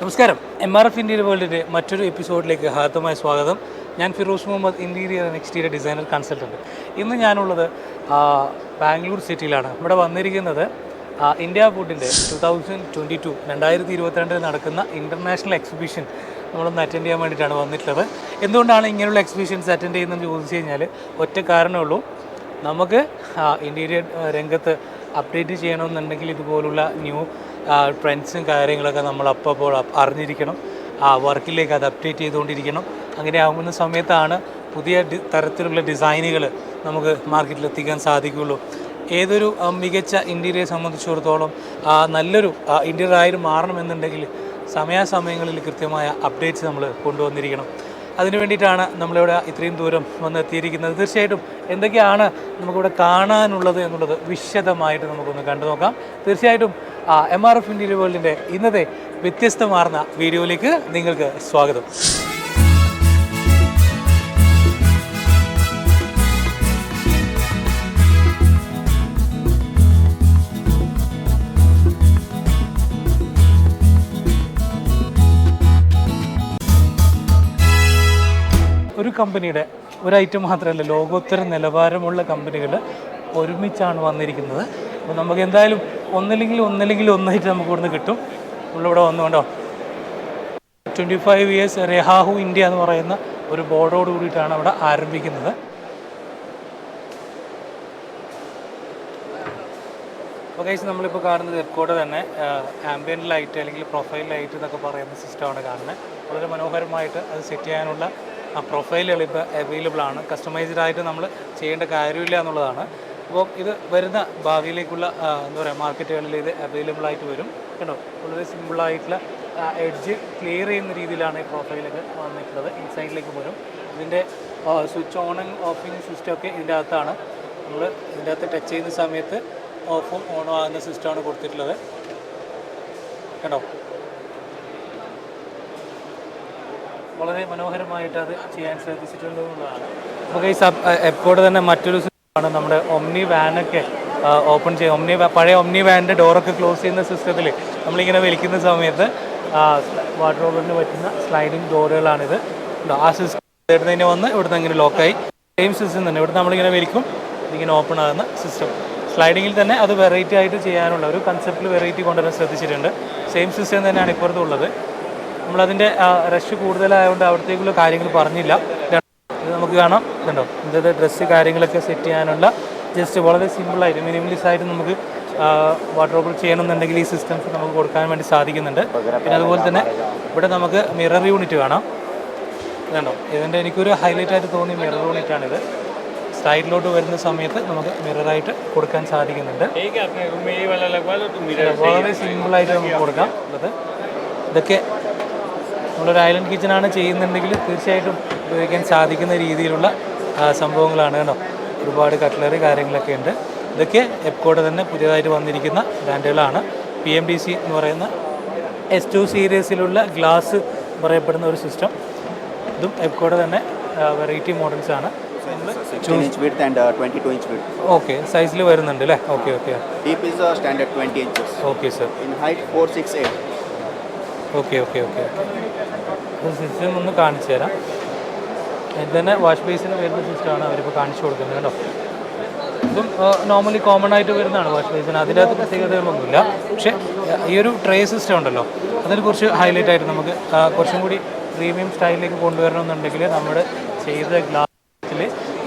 നമസ്കാരം. MRF Interior വേൾഡിൻ്റെ മറ്റൊരു എപ്പിസോഡിലേക്ക് ഹാർദമായ സ്വാഗതം. ഞാൻ Firoz Muhammad, interior and exterior designer consultant. ഇന്ന് ഞാനുള്ളത് ബാംഗ്ലൂർ സിറ്റിയിലാണ്. ഇവിടെ വന്നിരിക്കുന്നത് ഇന്ത്യാവൂഡിൻ്റെ 2022 നടക്കുന്ന ഇൻ്റർനാഷണൽ എക്സിബിഷൻ നമ്മളൊന്ന് അറ്റൻഡ് ചെയ്യാൻ വേണ്ടിയിട്ടാണ് വന്നിട്ടുള്ളത്. എന്തുകൊണ്ടാണ് ഇങ്ങനെയുള്ള എക്സിബിഷൻസ് അറ്റൻഡ് ചെയ്യുന്നതെന്ന് ചോദിച്ചു കഴിഞ്ഞാൽ ഒറ്റ കാരണമേ ഉള്ളൂ. നമുക്ക് ഇൻറ്റീരിയർ രംഗത്ത് അപ്ഡേറ്റ് ചെയ്യണമെന്നുണ്ടെങ്കിൽ ഇതുപോലുള്ള ന്യൂ ട്രെൻഡ്സും കാര്യങ്ങളൊക്കെ നമ്മൾ അപ്പോൾ അറിഞ്ഞിരിക്കണം. വർക്കിലേക്ക് അത് അപ്ഡേറ്റ് ചെയ്തുകൊണ്ടിരിക്കണം. അങ്ങനെ ആകുന്ന സമയത്താണ് പുതിയ തരത്തിലുള്ള ഡിസൈനുകൾ നമുക്ക് മാർക്കറ്റിൽ എത്തിക്കാൻ സാധിക്കുകയുള്ളൂ. ഏതൊരു മികച്ച ഇൻറ്റീരിയറെ സംബന്ധിച്ചിടത്തോളം നല്ലൊരു ഇൻറ്റീരിയറായി മാറണമെന്നുണ്ടെങ്കിൽ സമയാസമയങ്ങളിൽ കൃത്യമായ അപ്ഡേറ്റ്സ് നമ്മൾ കൊണ്ടുവന്നിരിക്കണം. അതിനു വേണ്ടിയിട്ടാണ് നമ്മളിവിടെ ഇത്രയും ദൂരം വന്നെത്തിയിരിക്കുന്നത്. തീർച്ചയായിട്ടും എന്തൊക്കെയാണ് നമുക്കിവിടെ കാണാനുള്ളത് എന്നുള്ളത് വിശദമായിട്ട് നമുക്കൊന്ന് കണ്ടു നോക്കാം. തീർച്ചയായിട്ടും MRF Interior വേൾഡിൻ്റെ ഇന്നത്തെ വ്യത്യസ്തമാർന്ന വീഡിയോയിലേക്ക് നിങ്ങൾക്ക് സ്വാഗതം. ഒരു കമ്പനിയുടെ ഒരു ഐറ്റം മാത്രമല്ല, ലോകോത്തര നിലവാരമുള്ള കമ്പനികൾ ഒരുമിച്ചാണ് വന്നിരിക്കുന്നത്. അപ്പോൾ നമുക്ക് എന്തായാലും ഒന്നില്ലെങ്കിൽ ഒന്നായിട്ട് നമുക്ക് ഇവിടുന്ന് കിട്ടും. നമ്മളിവിടെ വന്നുകൊണ്ടോ 25 years റെഹാഹു ഇന്ത്യ എന്ന് പറയുന്ന ഒരു ബോർഡോട് കൂടിയിട്ടാണ് അവിടെ ആരംഭിക്കുന്നത്. അപ്പോൾ ഗൈസ്, നമ്മളിപ്പോൾ കാണുന്നത് എബ്കോയുടെ തന്നെ ആംബിയൻ്റ് ലൈറ്റ് അല്ലെങ്കിൽ പ്രൊഫൈൽ ലൈറ്റ് എന്നൊക്കെ പറയുന്ന സിസ്റ്റമാണ് കാണുന്നത്. വളരെ മനോഹരമായിട്ട് അത് സെറ്റ് ചെയ്യാനുള്ള പ്രൊഫൈലുകൾ ഇപ്പോൾ അവൈലബിൾ ആണ്. കസ്റ്റമൈസ്ഡ് ആയിട്ട് നമ്മൾ ചെയ്യേണ്ട കാര്യമില്ല എന്നുള്ളതാണ്. അപ്പോൾ ഇത് വരുന്ന ഭാവിയിലേക്കുള്ള എന്താ പറയുക, മാർക്കറ്റുകളിൽ ഇത് അവൈലബിൾ ആയിട്ട് വരും. കേട്ടോ, വളരെ സിമ്പിളായിട്ടുള്ള എഡ്ജ് ക്ലിയർ ചെയ്യുന്ന രീതിയിലാണ് ഈ പ്രൊഫൈലൊക്കെ വന്നിട്ടുള്ളത്. ഇൻസൈഡിലേക്ക് വരും. ഇതിൻ്റെ സ്വിച്ച് ഓണിങ് ഓഫിങ് സിസ്റ്റമൊക്കെ ഇതിൻ്റെ അകത്താണ്. നമ്മൾ ഇതിൻ്റെ അകത്ത് ടച്ച് ചെയ്യുന്ന സമയത്ത് ഓഫും ഓണും ആകുന്ന സിസ്റ്റമാണ് കൊടുത്തിട്ടുള്ളത്. കേട്ടോ, വളരെ മനോഹരമായിട്ട് അത് ചെയ്യാൻ ശ്രദ്ധിച്ചിട്ടുണ്ട് എന്നുള്ളതാണ്. അപ്പോൾ ഈ എബ്കോയുടെ തന്നെ മറ്റൊരു സിസ്റ്റമാണ് നമ്മുടെ ഒമ്നി വാനൊക്കെ ഓപ്പൺ ചെയ്യും. പഴയ ഒമ്നി വാനിൻ്റെ ഡോറൊക്കെ ക്ലോസ് ചെയ്യുന്ന സിസ്റ്റത്തിൽ നമ്മളിങ്ങനെ വലിക്കുന്ന സമയത്ത് വാർഡ്രോബിന് പറ്റുന്ന സ്ലൈഡിങ് ഡോറുകളാണിത്. ആ സിസ്റ്റം ഇവിടുന്ന് വന്ന് ഇവിടുന്ന് ഇങ്ങനെ ലോക്കായി സെയിം സിസ്റ്റം തന്നെ ഇവിടുന്ന് നമ്മളിങ്ങനെ വലിക്കും, ഇതിങ്ങനെ ഓപ്പൺ ആകുന്ന സിസ്റ്റം. സ്ലൈഡിങ്ങിൽ തന്നെ അത് വെറൈറ്റി ആയിട്ട് ചെയ്യാനുള്ള ഒരു കൺസെപ്റ്റിൽ വെറൈറ്റി കൊണ്ടുവരാൻ ശ്രദ്ധിച്ചിട്ടുണ്ട്. സെയിം സിസ്റ്റം തന്നെയാണ് ഇപ്പുറത്തുള്ളത്. നമ്മളതിൻ്റെ റഷ് കൂടുതലായതുകൊണ്ട് അവിടത്തേക്കുള്ള കാര്യങ്ങൾ പറഞ്ഞില്ല. ഇത് നമുക്ക് കാണാം. ഇതുണ്ടോ, ഇതിൻ്റെ ഡ്രസ്സ് കാര്യങ്ങളൊക്കെ സെറ്റ് ചെയ്യാനുള്ള ജസ്റ്റ് വളരെ സിമ്പിളായിട്ട് മിനിമലിസ്റ്റ് ആയിട്ട് നമുക്ക് വാർഡ്രോബിൽ ചെയ്യണമെന്നുണ്ടെങ്കിൽ ഈ സിസ്റ്റംസ് നമുക്ക് കൊടുക്കാൻ വേണ്ടി സാധിക്കുന്നുണ്ട്. പിന്നെ അതുപോലെ തന്നെ ഇവിടെ നമുക്ക് മിറർ യൂണിറ്റ് കാണാം. ഇതുണ്ടോ, ഇതിൻ്റെ എനിക്കൊരു ഹൈലൈറ്റ് ആയിട്ട് തോന്നിയ മിറർ യൂണിറ്റാണിത്. സൈഡിലോട്ട് വരുന്ന സമയത്ത് നമുക്ക് മിററായിട്ട് കൊടുക്കാൻ സാധിക്കുന്നുണ്ട്. വളരെ സിമ്പിളായിട്ട് നമുക്ക് കൊടുക്കാം. ഇതൊക്കെ നമ്മളൊരു ഐലൻഡ് കിച്ചനാണ് ചെയ്യുന്നുണ്ടെങ്കിൽ തീർച്ചയായിട്ടും ഉപയോഗിക്കാൻ സാധിക്കുന്ന രീതിയിലുള്ള സംഭവങ്ങളാണ്. കേട്ടോ, ഒരുപാട് കട്ട്ലറി കാര്യങ്ങളൊക്കെ ഉണ്ട്. ഇതൊക്കെ എബ്കോയുടെ തന്നെ പുതിയതായിട്ട് വന്നിരിക്കുന്ന ബ്രാൻഡുകളാണ്. PMDC എന്ന് പറയുന്ന S2 സീരീസിലുള്ള ഗ്ലാസ് പറയപ്പെടുന്ന ഒരു സിസ്റ്റം. ഇതും എബ്കോയുടെ തന്നെ വെറൈറ്റി മോഡൽസ് ആണ്. ഓക്കെ, സൈസിൽ വരുന്നുണ്ട് അല്ലേ? Okay. Okay sir. Okay system ഒന്ന് കാണിച്ചു തരാം. ഇത് തന്നെ വാഷ് ബേസിന് വരുന്ന സിസ്റ്റമാണ് അവരിപ്പോൾ കാണിച്ചു കൊടുക്കുന്നത്. കേട്ടോ, ഇതും നോർമലി കോമൺ ആയിട്ട് വരുന്നതാണ് വാഷ് ബേസിന്. അതിനകത്ത് പ്രത്യേകതകളൊന്നുമില്ല. പക്ഷേ ഈ ഒരു ട്രേ സിസ്റ്റം ഉണ്ടല്ലോ, അതിൽ കുറച്ച് ഹൈലൈറ്റ് ആയിട്ട് നമുക്ക് കുറച്ചും കൂടി പ്രീമിയം സ്റ്റൈലിലേക്ക് കൊണ്ടുവരണമെന്നുണ്ടെങ്കിൽ നമ്മുടെ ചെയ്ത ഗ്ലാസിൽ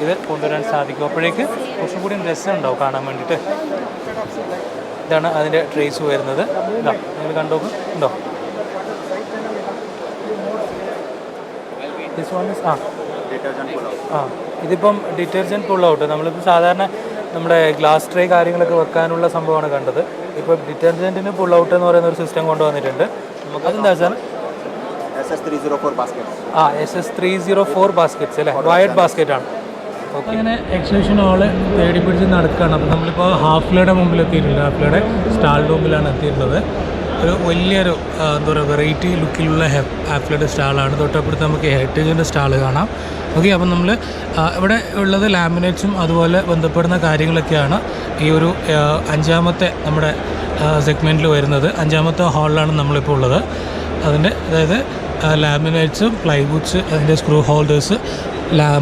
ഇത് കൊണ്ടുവരാൻ സാധിക്കും. അപ്പോഴേക്ക് കുറച്ചും കൂടി രസം ഉണ്ടാവും കാണാൻ വേണ്ടിയിട്ട്. ഇതാണ് അതിൻ്റെ ട്രേസ് വരുന്നത്. ഇതാ, നിങ്ങൾ കണ്ടോക്ക് ഉണ്ടോ? ഇതിപ്പം ഡിറ്റർജൻറ്റ് പുൾ ഔട്ട്. നമ്മളിപ്പോൾ സാധാരണ നമ്മുടെ ഗ്ലാസ് ട്രേ കാര്യങ്ങളൊക്കെ വെക്കാനുള്ള സംഭവമാണ് കണ്ടത്. ഇപ്പോൾ ഡിറ്റർജൻറ്റിന് പുൾ ഔട്ട് എന്ന് പറയുന്ന ഒരു സിസ്റ്റം കൊണ്ടുവന്നിട്ടുണ്ട്. നമുക്ക് അതെന്താ സാർ? SS304 ബാസ്ക്കറ്റ്സ് അല്ലേ? വയർഡ് ബാസ്ക്കറ്റ് ആണ്. ഓക്കെ, അങ്ങനെ എക്സിബിഷൻ ഹാള് തേടി പിടിച്ച് നടക്കുകയാണ്. അപ്പോൾ നമ്മളിപ്പോൾ ഹാഫ്ലയുടെ മുമ്പിൽ എത്തിയിട്ടുണ്ട്. ഹാഫ്ലയുടെ സ്റ്റാൾ റൂമിലാണ് എത്തിയിട്ടുള്ളത്. ഒരു വലിയൊരു എന്താ പറയുക, വെറൈറ്റി ലുക്കിലുള്ള ഹാഫ്ലയുടെ സ്റ്റാളാണ്. തൊട്ടപ്പുറത്ത് നമുക്ക് ഹെറിറ്റേജിൻ്റെ സ്റ്റാൾ കാണാം. ഓക്കെ, അപ്പം നമ്മൾ ഇവിടെ ഉള്ളത് ലാമിനേറ്റ്സും അതുപോലെ ബന്ധപ്പെടുന്ന കാര്യങ്ങളൊക്കെയാണ് ഈ ഒരു അഞ്ചാമത്തെ നമ്മുടെ സെഗ്മെൻറ്റിൽ വരുന്നത്. അഞ്ചാമത്തെ ഹാളിലാണ് നമ്മളിപ്പോൾ ഉള്ളത്. അതിൻ്റെ അതായത് ലാമിനേറ്റ്സും പ്ലൈവുഡ്സ് അതിൻ്റെ സ്ക്രൂ ഹോൾഡേഴ്സ്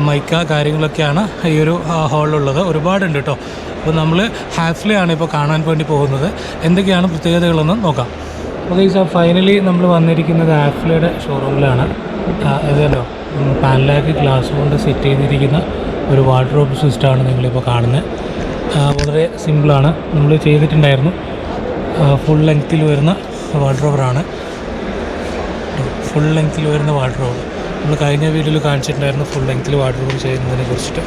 മൈക്ക കാര്യങ്ങളൊക്കെയാണ് ഈ ഒരു ഹാളിലുള്ളത്. ഒരുപാടുണ്ട് കേട്ടോ. അപ്പോൾ നമ്മൾ ഹാഫ്ലേ ആണ് ഇപ്പോൾ കാണാൻ വേണ്ടി പോകുന്നത്. എന്തൊക്കെയാണ് പ്രത്യേകതകളെന്ന് നോക്കാം. ഓക്കെ സാർ, ഫൈനലി നമ്മൾ വന്നിരിക്കുന്നത് ഹാഫ്ലേയുടെ ഷോറൂമിലാണ്. ഇതല്ലോ പാനലാക്കി ഗ്ലാസ് കൊണ്ട് സെറ്റ് ചെയ്തിരിക്കുന്ന ഒരു വാർഡ്രോബ് സിസ്റ്റമാണ് നിങ്ങളിപ്പോൾ കാണുന്നത്. വളരെ സിമ്പിളാണ്, നമ്മൾ ചെയ്തിട്ടുണ്ടായിരുന്നു. ഫുൾ ലെങ്ത്തിൽ വരുന്ന വാർഡ്രോബറാണ്. ഫുൾ ലെങ്ത്തിൽ വരുന്ന വാർഡ്രോബ് നമ്മൾ കഴിഞ്ഞ വീഡിയോയിൽ കാണിച്ചിട്ടുണ്ടായിരുന്നു. ഫുൾ ലെങ്ത്തിൽ വാർഡ്രോബ് ചെയ്യുന്നതിനെ കുറിച്ചിട്ട്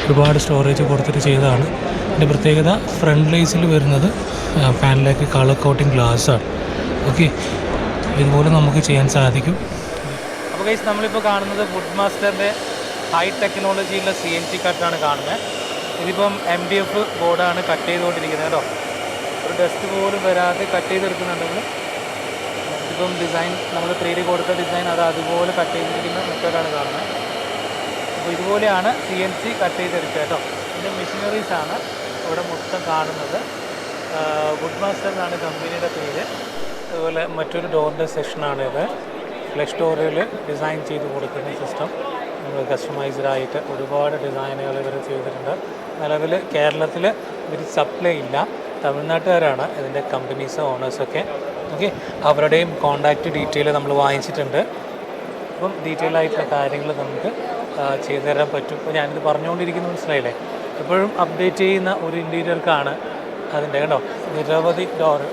ഒരുപാട് സ്റ്റോറേജ് കൊടുത്തിട്ട് ചെയ്തതാണ്. ഇതിൻ്റെ പ്രത്യേകത ഫ്രണ്ട് ലേസിൽ വരുന്നത് പാനലാക്കി കളർ കോട്ടിങ് ഗ്ലാസ്സാണ്. ഓക്കെ, ഇതുപോലെ നമുക്ക് ചെയ്യാൻ സാധിക്കും. അപ്പോൾ ഗൈസ്, നമ്മളിപ്പോൾ കാണുന്നത് വുഡ് മാസ്റ്ററിൻ്റെ ഹൈ ടെക്നോളജിയുള്ള CNC കട്ടാണ് കാണുന്നത്. ഇതിപ്പം MDF ബോർഡാണ് കട്ട് ചെയ്തുകൊണ്ടിരിക്കുന്നത് കേട്ടോ. ഒരു ഡസ്റ്റ് പോലും വരാതെ കട്ട് ചെയ്തെടുക്കുന്നുണ്ടെങ്കിൽ ഇപ്പം ഡിസൈൻ നമ്മൾ 3D കൊടുത്ത ഡിസൈൻ അത് അതുപോലെ കട്ട് ചെയ്തിരിക്കുന്ന മെത്തേഡാണ് കാണുന്നത്. അപ്പോൾ ഇതുപോലെയാണ് CNC കട്ട് ചെയ്തെടുക്കുക കേട്ടോ. ഇതിൻ്റെ മെഷീനറീസാണ് ഇവിടെ മൊത്തം കാണുന്നത്. വുഡ് മാസ്റ്റർ എന്നാണ് കമ്പനിയുടെ പേര്. അതുപോലെ മറ്റൊരു ഡോറിൻ്റെ സെക്ഷനാണിത്. ഫ്ലഷ് ഡോറിൽ ഡിസൈൻ ചെയ്ത് കൊടുക്കുന്ന സിസ്റ്റം കസ്റ്റമൈസ്ഡായിട്ട് ഒരുപാട് ഡിസൈനുകൾ ഇവർ ചെയ്തിട്ടുണ്ട്. നിലവിൽ കേരളത്തിൽ ഇവർ സപ്ലൈ ഇല്ല, തമിഴ്നാട്ടുകാരാണ് ഇതിൻ്റെ കമ്പനീസ് ഓണേഴ്സൊക്കെ. ഓക്കെ, അവരുടെയും കോൺടാക്റ്റ് ഡീറ്റെയിൽ നമ്മൾ വാങ്ങിച്ചിട്ടുണ്ട്. അപ്പം ഡീറ്റെയിൽ ആയിട്ടുള്ള കാര്യങ്ങൾ നമുക്ക് ചെയ്തു തരാൻ പറ്റും. ഇപ്പോൾ ഞാനിത് പറഞ്ഞുകൊണ്ടിരിക്കുന്ന മനസ്സിലായില്ലേ, എപ്പോഴും അപ്ഡേറ്റ് ചെയ്യുന്ന ഒരു ഇൻറ്റീരിയർക്കാണ് അതിൻ്റെ കേട്ടോ. നിരവധി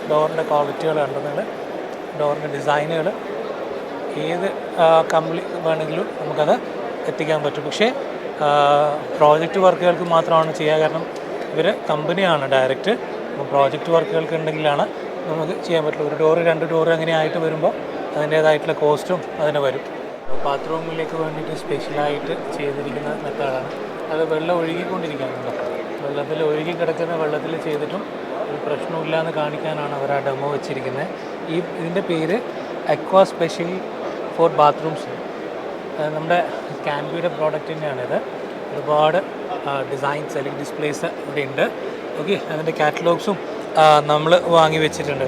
ഡോറിൻ്റെ ക്വാളിറ്റികൾ കണ്ടെങ്കിൽ ഡോറിൻ്റെ ഡിസൈനുകൾ ഏത് കമ്പനി വേണമെങ്കിലും നമുക്കത് എത്തിക്കാൻ പറ്റും. പക്ഷേ പ്രോജക്റ്റ് വർക്കുകൾക്ക് മാത്രമാണ് ചെയ്യുക. കാരണം ഇവർ കമ്പനിയാണ് ഡയറക്റ്റ്. അപ്പോൾ പ്രോജക്റ്റ് വർക്കുകൾക്ക് ഉണ്ടെങ്കിലാണ് നമുക്ക് ചെയ്യാൻ പറ്റുള്ളൂ. ഒരു ഡോറ് 2 ഡോറ് അങ്ങനെ ആയിട്ട് വരുമ്പോൾ അതിൻ്റേതായിട്ടുള്ള കോസ്റ്റും അതിന് വരും. ബാത്റൂമിലേക്ക് വേണ്ടിയിട്ട് സ്പെഷ്യലായിട്ട് ചെയ്തിരിക്കുന്ന മെത്തേഡാണ്. അത് വെള്ളം ഒഴുകിക്കൊണ്ടിരിക്കുകയാണല്ലോ. വെള്ളത്തിൽ ഒഴുകി കിടക്കുന്ന വെള്ളത്തിൽ ചെയ്തിട്ടും ഒരു പ്രശ്നമില്ല എന്ന് കാണിക്കാനാണ് അവർ ആ ഡെമോ വെച്ചിരിക്കുന്നത്. ഇതിൻ്റെ പേര് അക്വാ സ്പെഷ്യൽ ഫോർ ബാത്റൂംസ്. നമ്മുടെ ക്യാൻബിയുടെ പ്രോഡക്റ്റ് തന്നെയാണിത്. ഒരുപാട് ഡിസൈൻസ് അല്ലെങ്കിൽ ഡിസ്പ്ലേസ് ഇവിടെ ഉണ്ട്. ഓക്കെ, അതിൻ്റെ കാറ്റലോഗ്സും നമ്മൾ വാങ്ങി വെച്ചിട്ടുണ്ട്.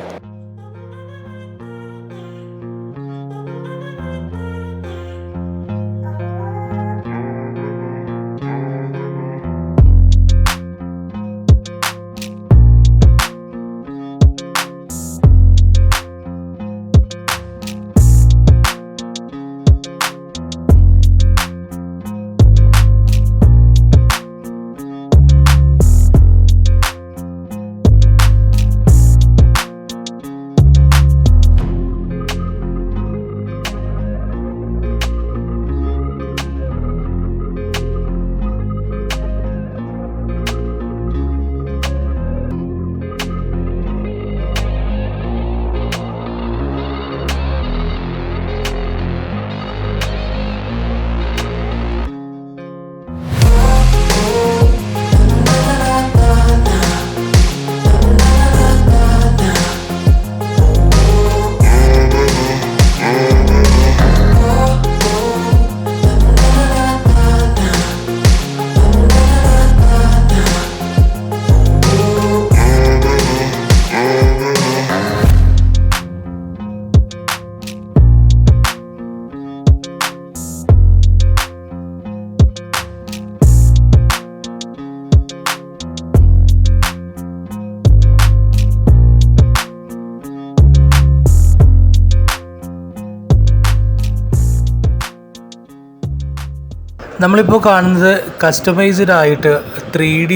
നമ്മളിപ്പോൾ കാണുന്നത് കസ്റ്റമൈസ്ഡ് ആയിട്ട് 3D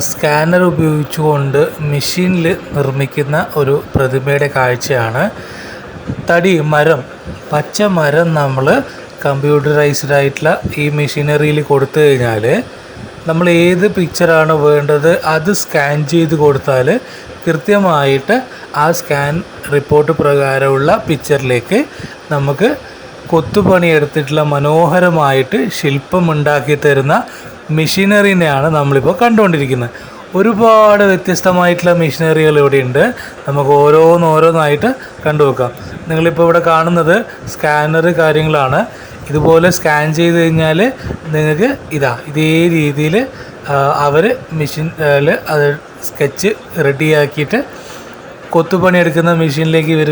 സ്കാനർ ഉപയോഗിച്ചുകൊണ്ട് മെഷീനിൽ നിർമ്മിക്കുന്ന ഒരു പ്രതിമയുടെ കാഴ്ചയാണ്. പച്ച മരം നമ്മൾ കമ്പ്യൂട്ടറൈസ്ഡ് ആയിട്ടുള്ള ഈ മെഷീനറിയിൽ കൊടുത്തു കഴിഞ്ഞാൽ നമ്മൾ ഏത് പിക്ചറാണ് വേണ്ടത് അത് സ്കാൻ ചെയ്ത് കൊടുത്താൽ കൃത്യമായിട്ട് ആ സ്കാൻ റിപ്പോർട്ട് പ്രകാരമുള്ള പിക്ചറിലേക്ക് നമുക്ക് കൊത്തുപണിയെടുത്തിട്ടുള്ള മനോഹരമായിട്ട് ശില്പമുണ്ടാക്കി തരുന്ന മെഷീനറിനെയാണ് നമ്മളിപ്പോൾ കണ്ടുകൊണ്ടിരിക്കുന്നത്. ഒരുപാട് വ്യത്യസ്തമായിട്ടുള്ള മെഷീനറികൾ ഇവിടെയുണ്ട്. നമുക്ക് ഓരോന്നായിട്ട് കണ്ടുവെക്കാം. നിങ്ങളിപ്പോൾ ഇവിടെ കാണുന്നത് സ്കാനർ കാര്യങ്ങളാണ്. ഇതുപോലെ സ്കാൻ ചെയ്ത് കഴിഞ്ഞാൽ നിങ്ങൾക്ക് ഇതേ രീതിയിൽ അവർ മെഷീനിൽ അത് സ്കെച്ച് റെഡിയാക്കിയിട്ട് കൊത്തുപണിയെടുക്കുന്ന മെഷീനിലേക്ക് ഇവർ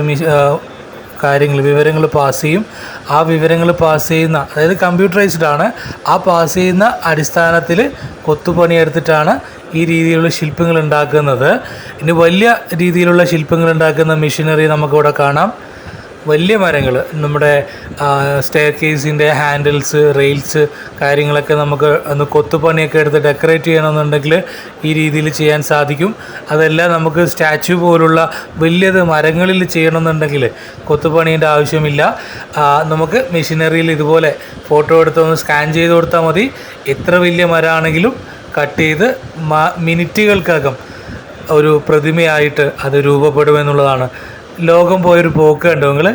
വിവരങ്ങൾ പാസ് ചെയ്യും. ആ വിവരങ്ങൾ പാസ് ചെയ്യുന്ന, അതായത് കമ്പ്യൂട്ടറൈസ്ഡ് ആണ്, ആ പാസ് ചെയ്യുന്ന അടിസ്ഥാനത്തിൽ കൊത്തുപണിയെടുത്തിട്ടാണ് ഈ രീതിയിലുള്ള ശില്പങ്ങൾ ഉണ്ടാക്കുന്നത്. ഇനി വലിയ രീതിയിലുള്ള ശില്പങ്ങൾ ഉണ്ടാക്കുന്ന മെഷീനറി നമുക്കിവിടെ കാണാം. വലിയ മരങ്ങൾ, നമ്മുടെ സ്റ്റെയർ കേസിൻ്റെ ഹാൻഡിൽസ്, റെയിൽസ് കാര്യങ്ങളൊക്കെ നമുക്ക് ഒന്ന് കൊത്തുപണിയൊക്കെ എടുത്ത് ഡെക്കറേറ്റ് ചെയ്യണമെന്നുണ്ടെങ്കിൽ ഈ രീതിയിൽ ചെയ്യാൻ സാധിക്കും. അതെല്ലാം നമുക്ക് സ്റ്റാച്ചു പോലുള്ള വലിയത് മരങ്ങളിൽ ചെയ്യണമെന്നുണ്ടെങ്കിൽ കൊത്തുപണീൻ്റെ ആവശ്യമില്ല. നമുക്ക് മെഷീനറിയിൽ ഇതുപോലെ ഫോട്ടോ എടുത്തൊന്ന് സ്കാൻ ചെയ്ത് കൊടുത്താൽ മതി. എത്ര വലിയ മരമാണെങ്കിലും കട്ട് ചെയ്ത് മിനിറ്റുകൾക്കകം ഒരു പ്രതിമയായിട്ട് അത് രൂപപ്പെടുമെന്നുള്ളതാണ്. ലോകം പോയൊരു പോക്ക് കണ്ടോ നിങ്ങൾ?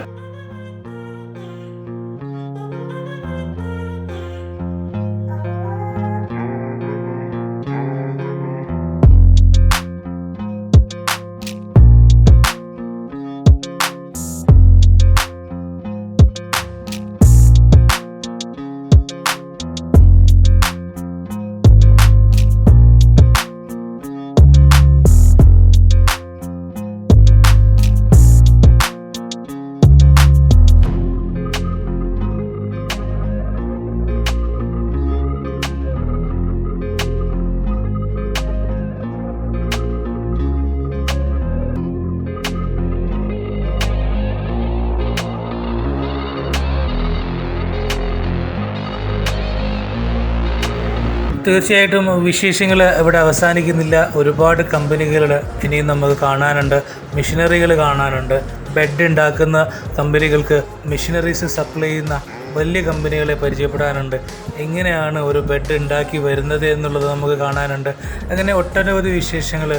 തീർച്ചയായിട്ടും വിശേഷങ്ങൾ ഇവിടെ അവസാനിക്കുന്നില്ല. ഒരുപാട് കമ്പനികൾ ഇനിയും നമുക്ക് കാണാനുണ്ട്, മെഷീനറികൾ കാണാനുണ്ട്. ബെഡ് ഉണ്ടാക്കുന്ന കമ്പനികൾക്ക് മെഷീനറീസ് സപ്ലൈ ചെയ്യുന്ന വലിയ കമ്പനികളെ പരിചയപ്പെടാനുണ്ട്. എങ്ങനെയാണ് ഒരു ബെഡ് ഉണ്ടാക്കി വരുന്നത് എന്നുള്ളത് നമുക്ക് കാണാനുണ്ട്. അങ്ങനെ ഒട്ടനവധി വിശേഷങ്ങൾ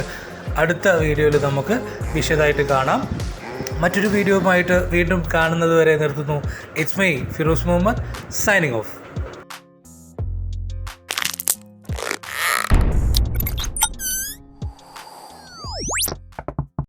അടുത്ത വീഡിയോയിൽ നമുക്ക് വിശദമായിട്ട് കാണാം. മറ്റൊരു വീഡിയോയുമായിട്ട് വീണ്ടും കാണുന്നത് വരെ നിർത്തുന്നു. It's me Firoz Muhammad signing of.